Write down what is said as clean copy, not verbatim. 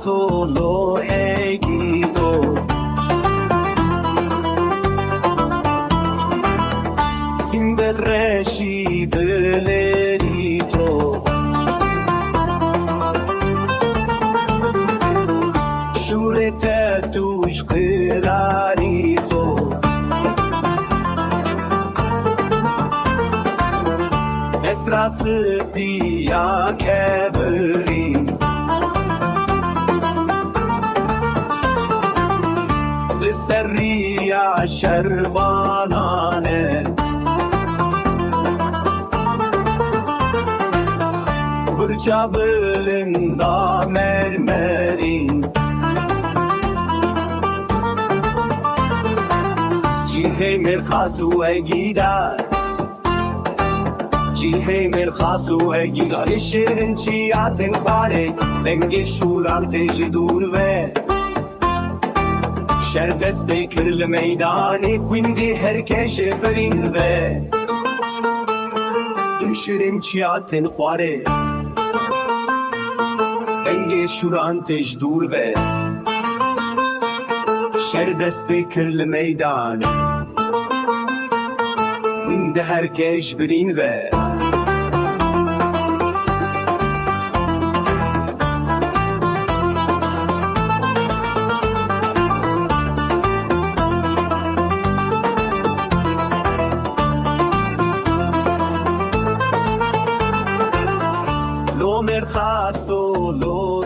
solo e Guido sin del reşidelerito şurete tuş kırarito esrası diya keberin سريع شربانانه برچا بلندا مرمرین جیه مرخصو اگیدار جیه مرخصو اگیدار شیرین چیاتن خاره بنگی شوران تجی دور ve Şerdest bekirli meydanı Findi herkese berin ve Düşürüm çiatın xware Enge şuran tejdur ve Şerdest bekirli meydanı Findi herkese berin ve Lo merkhaso lo